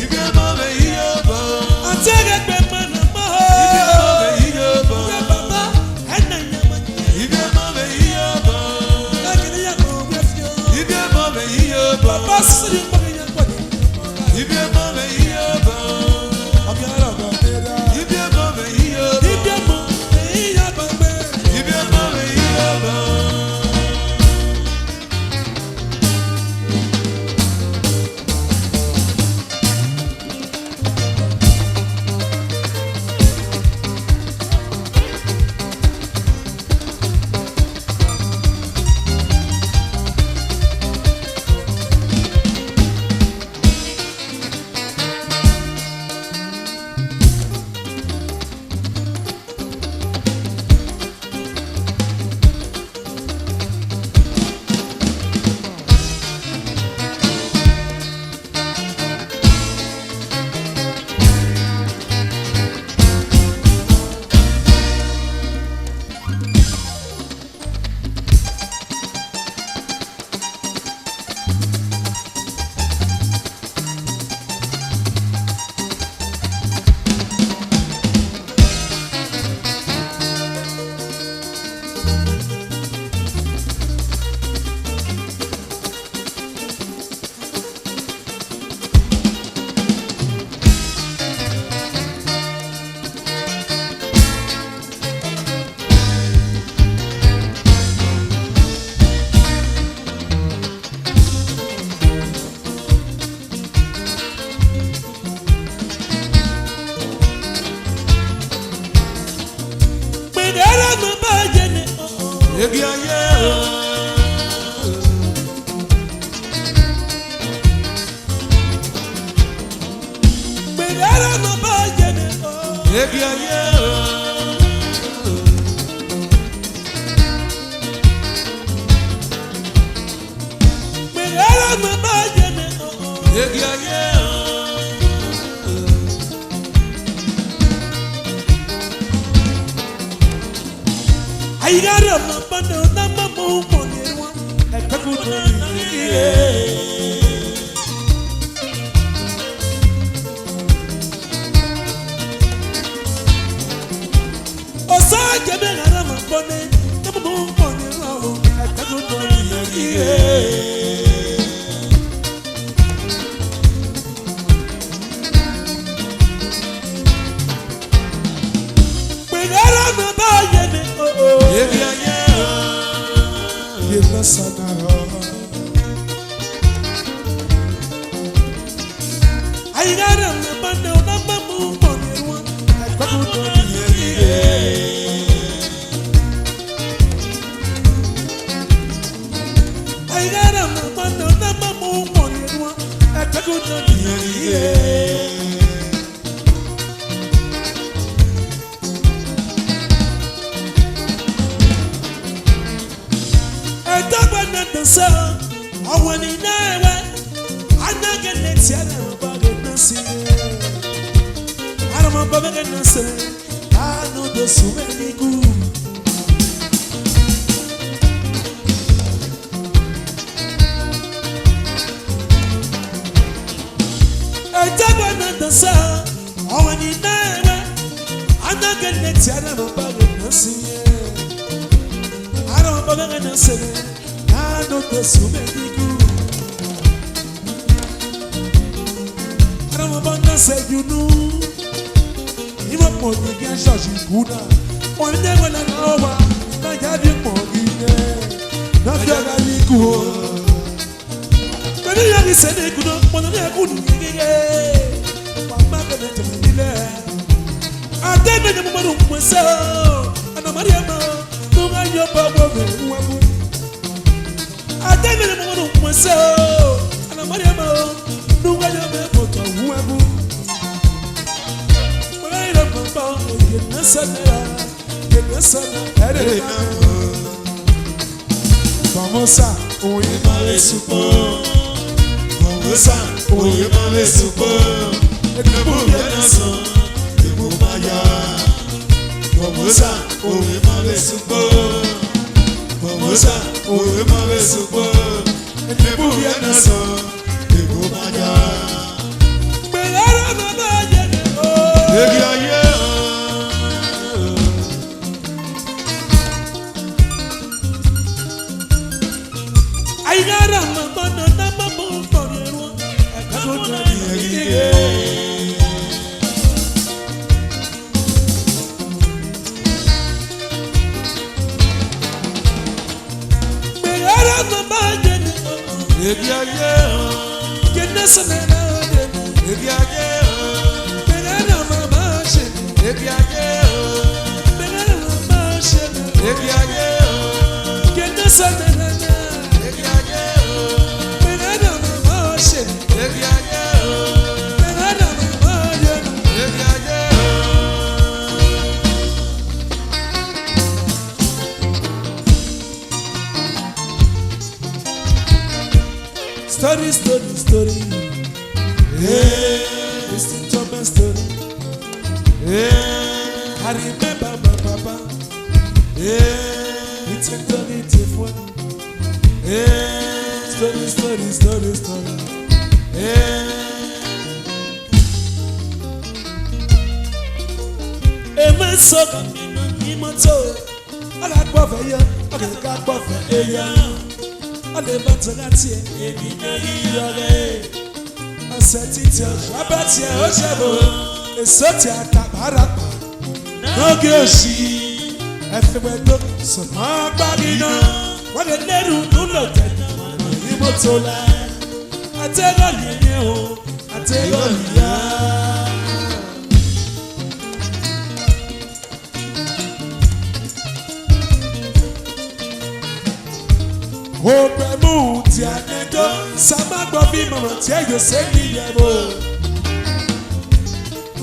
Ibe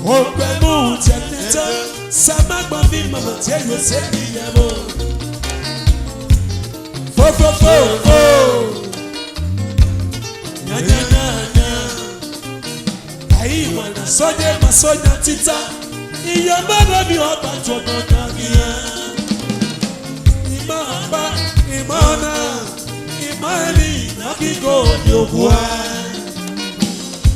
Ogbemu teneta sama gbavi mama teyo sebi yabo. Fo fo fo fo. Nya nya nya nya. Ayi wana soje masoja tita. Iyamba babi oba jono kagia. Imamba imana imani nakigo yokwa.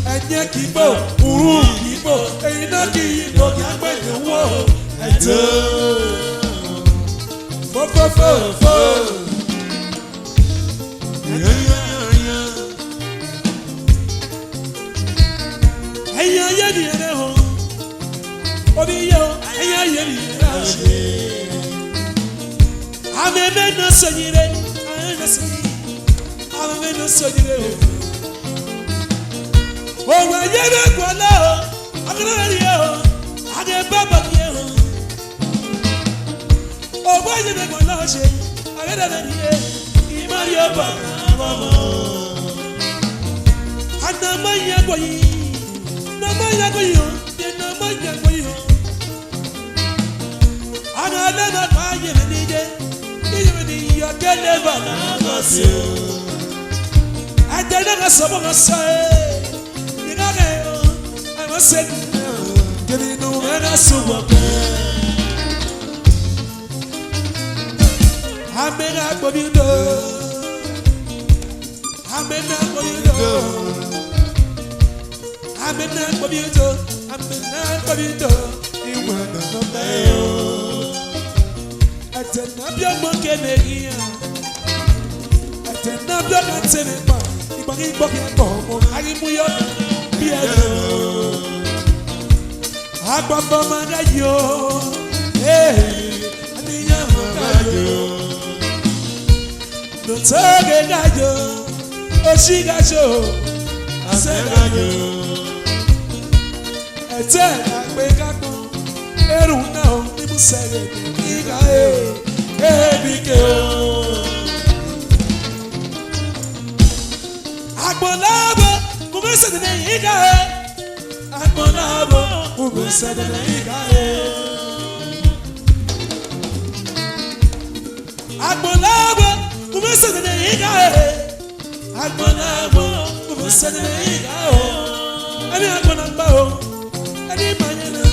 Enye kibo uru kibo eyina kibo yagbe wo eto fo fo fo fo ya ya ya eya ye ni ere ho obi yo eya ye ni ere se ameme no sonyire ana se ameme no sonyire oh, when you go now, I'm gonna hear I get Baba here. Oh, when you go now, I get a year. Imario Baba. And the Maya Boy, the Maya Boy, the Maya Boy. And I never buy you any day. Even you can never know. And then I saw say. I must say, get in no matter so what. I may not go you know. I may not go you know. I may not go you know. I may not go you know. You were not there. I tell not your monkey here. I tell not your monkey. If I get I give you your. Agba mama yo, aniya mama yo. No tage gayo, oshiga jo, asega yo. Ete agbe kako, eru na o ni musege iga bike o. Agbo labo. Kumesa de iga Agmonabo kumesa de iga Agmonabo kumesa de iga Agmonabo kumesa de iga Ani agmonabo ani manyana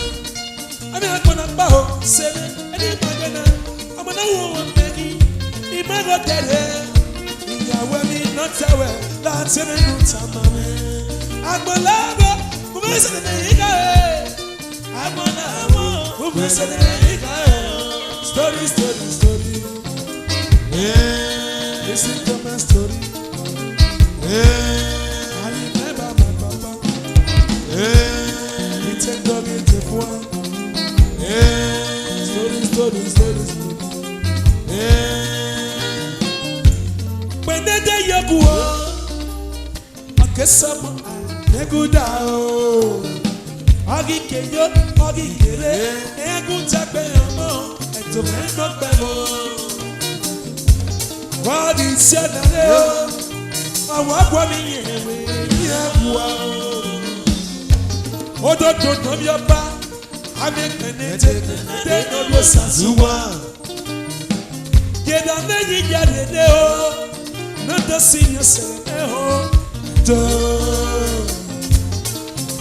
Ani agmonabo sele ani manyana Amana wo megi imago tere Iyawe mi notawe la tere nutamame Agbolabo, kumesa de iga. Agbolabo, kumesa de iga. Story, story, story. Yeah, listen to my story. Yeah, I remember my papa. Yeah, he take dog in the one. Yeah, story, story, story, story. Yeah, when they day you go, I guess someone. Neguda o, agi keyo, agi kere, neguda pe omo, eto meno pe mo. Wadi sianale o, awakwa mi yewe, yewa o. Odo to no yoba, ame kenete, te no lo sazuwa. Yeda neji jade de o, no to see yourself o, do.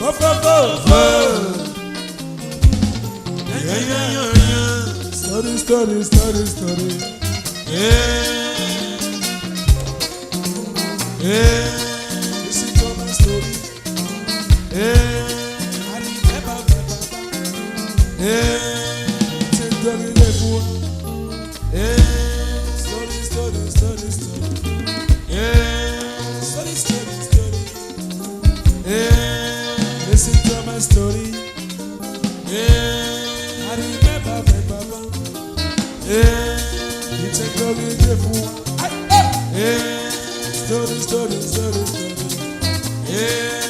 Go, go, go, go. Yeah, yeah, yeah, yeah. Story, story, story, story. Yeah. Yeah. Listen to my story. Yeah. I remember my papa. Yeah. Take the little. Yeah. Story, story, story, story. Yeah. Story, story, story. Yeah. Listen to my story. Yeah, I remember my papa. Yeah, he take love in the fool. Yeah, story, story, story, story. Yeah,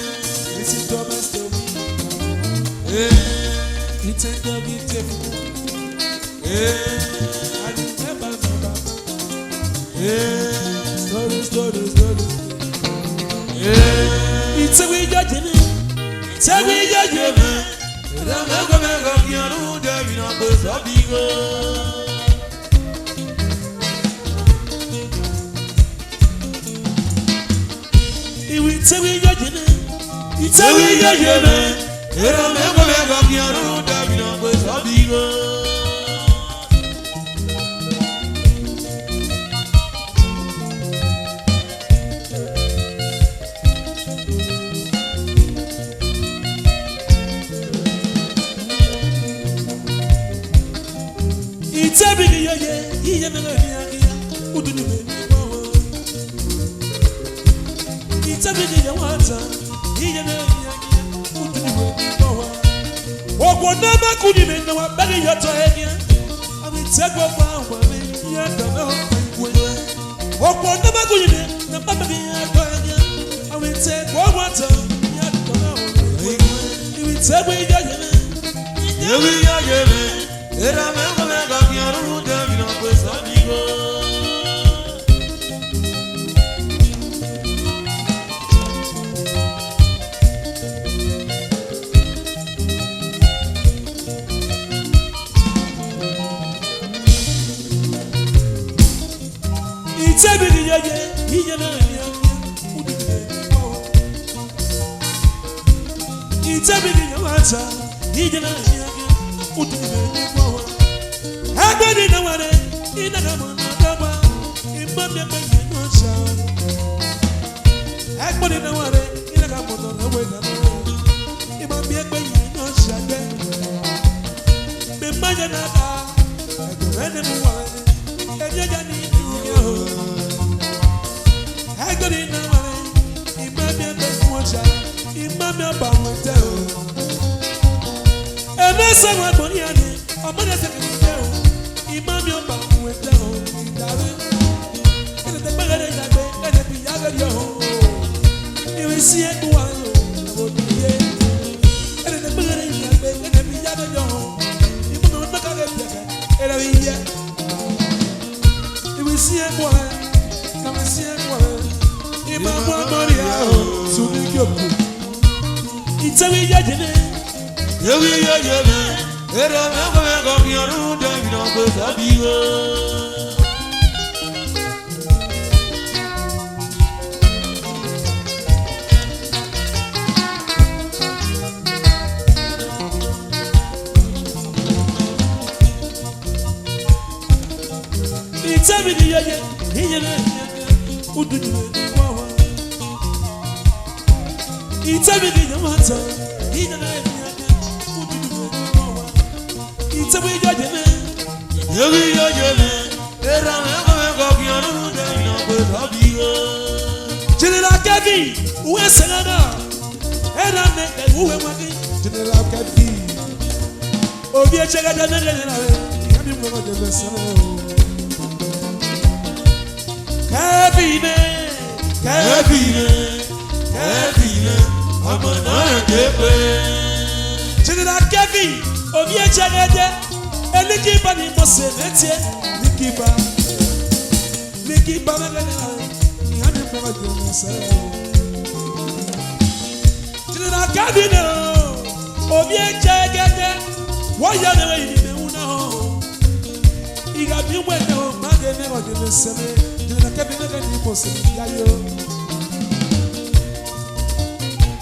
listen to my story. Yeah, he take love in the fool. Yeah, I remember my papa. Yeah, story, story, story. Yeah, it's a way you're. Tell me your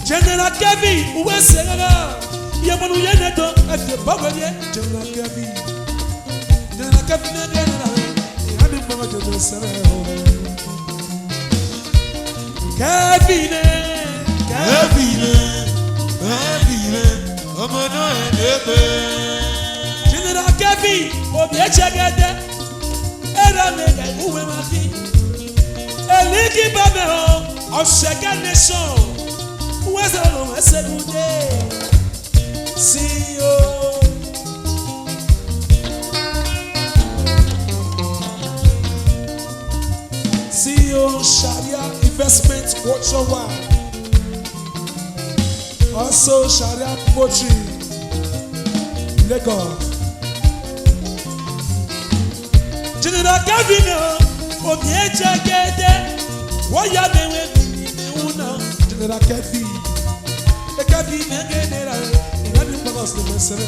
General Kevin, où est-ce que il y a mon ouïe-neto, et de Bogolier, General Kevin. General Kevin, il y a des moments de le cerveau. Kevin, oh mon nom General Kevin, au bien Tchagade, et la nègre, où est ma fille? Et l'équipe en chaque nation. Où est-ce que c'est goûté? Si yo. CEO Sharia Investment Worldwide. Also Sharia Poetry Lagos. General Kevin, Obiye Chagede, Waya Mewe Una. General Kevin, the Kevin General, Lagos to Mesero.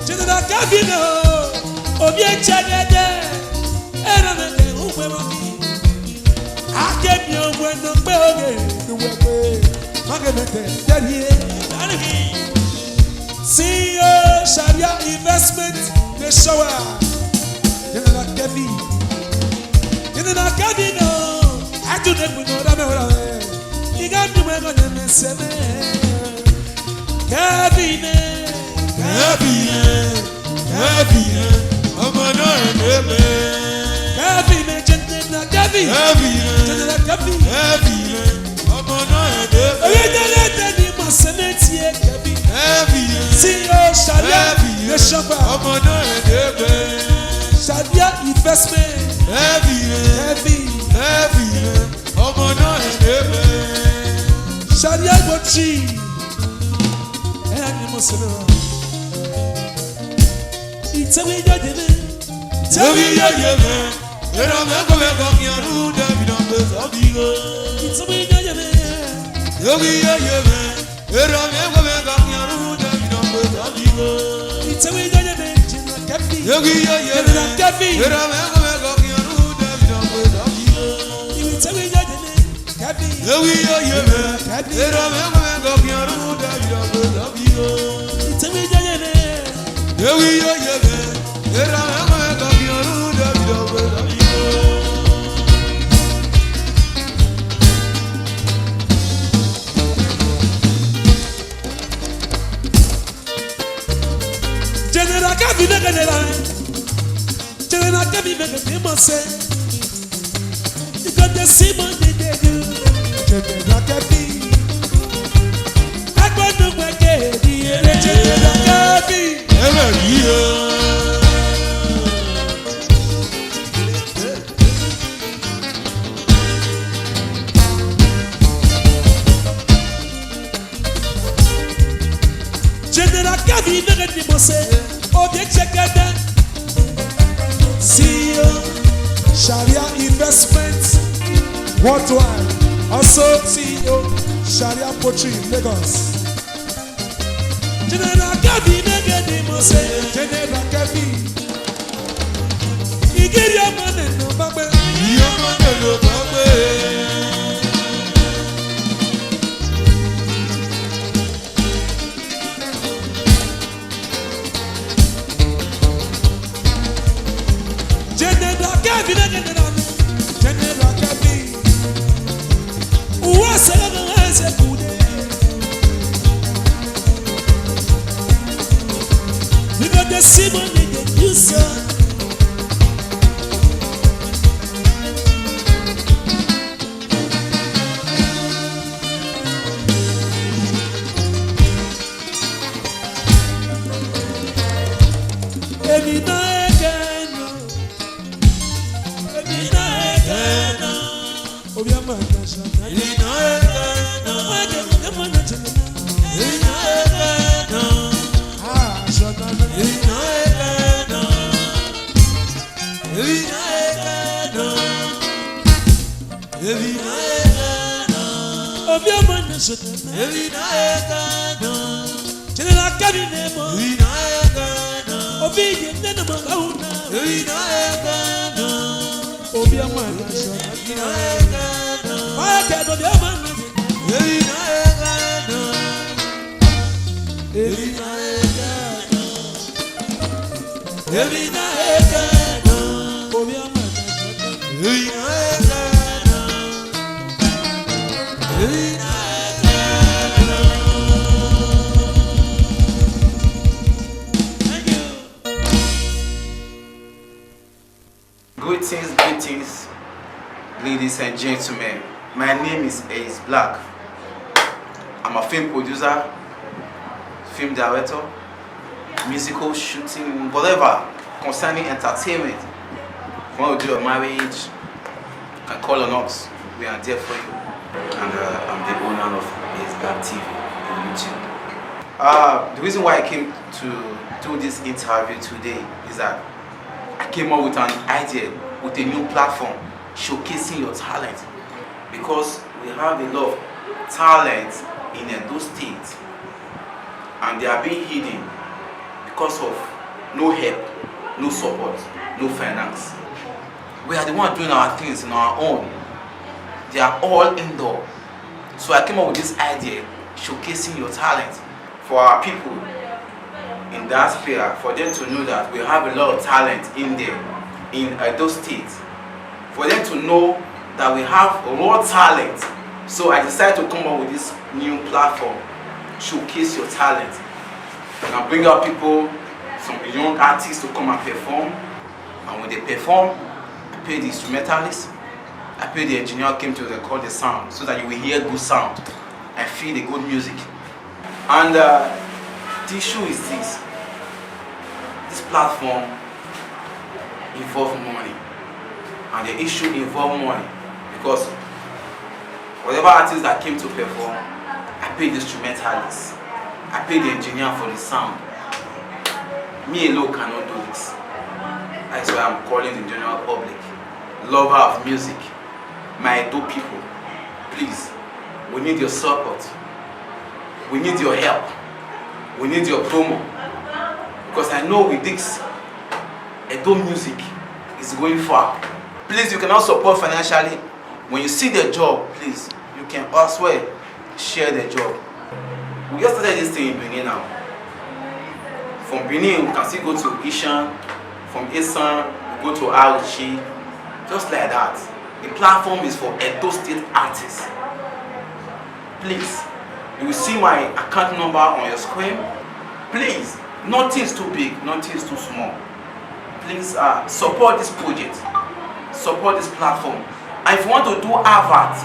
General Gavino, Obie Chagade, and who will be. I gave you when the bell away. Magamete, Daddy, CEO Sharia Investment, the shower. General Gavino, General Gavino, I do them with no. You got to work on them, seven. Gavino, I'm on Shadia investment, Shadia Bochi, it's a way that tell me your man. You're a man of your room, it's a way that you'll be your man. You're a man of your room, it's a way that you'll be your cafe. You're a man of your room, it's a way that you'll be your man. You're a man of your room, it's a way that you'll be your man. General Kabi General Kabi you got the Simon they do. General Kabi I got no way General Kabi General Kabi CEO Sharia Investments worldwide. Also CEO Sharia Poetry Lagos. General Kabi General Kabi you get your money no babe. Your money no babe. General Kabi, who was a good we got the Simon in the user. General Kabinemo, obedient to the Mauna, Obiaman, I can't go down. Every night, Greetings, ladies and gentlemen. My name is Ace Black. I'm a film producer, film director, musical shooting, whatever concerning entertainment. If you want to do a marriage, you can call on us. We are there for you. And I'm the owner of Ace Black TV on YouTube. The reason why I came to do this interview today is that I came up with an idea, with a new platform, showcasing your talent. Because we have a lot of talent in those states. and they are being hidden because of no help, no support, no finance. We are the ones doing our things on our own. They are all indoor. So I came up with this idea, showcasing your talent for our people in diaspora, for them to know that we have a lot of talent in there, in Edo State. For them to know that we have raw talent. So I decided to come up with this new platform, showcase your talent. And I bring out people, some young artists to come and perform. And when they perform, I pay the instrumentalists, I pay the engineer who came to record the sound so that you will hear good sound and feel the good music. And the issue is this. This platform involves money. And the issue involves money because whatever artist that came to perform, I pay the instrumentalists, I pay the engineer for the sound. Me alone cannot do this. That's why I'm calling the general public, lover of music, my Edo people, please, we need your support, we need your help, we need your promo, because I know with this, Edo music is going far. Please, you cannot support financially. When you see the job, please, you can elsewhere share the job. We just started this thing in Benin now. From Benin, we can still go to Ishan. From Ishan, we go to Auchi. Just like that. The platform is for Edo State artists. Please, you will see my account number on your screen. Please, nothing is too big, nothing is too small. Please support this project. Support this platform. And if you want to do advert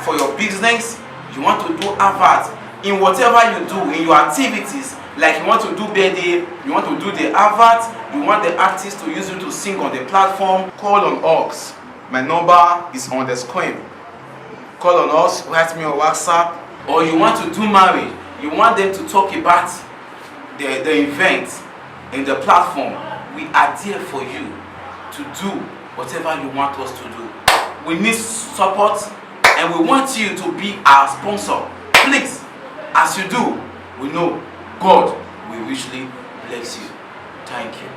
for your business, you want to do advert in whatever you do, in your activities, like you want to do birthday, you want to do the advert, you want the artist to use you to sing on the platform, call on us. My number is on the screen. Call on us, write me on WhatsApp. Or you want to do marriage, you want them to talk about the event in the platform. We are there for you to do whatever you want us to do. We need support and we want you to be our sponsor. Please, as you do, we know God will richly bless you. Thank you.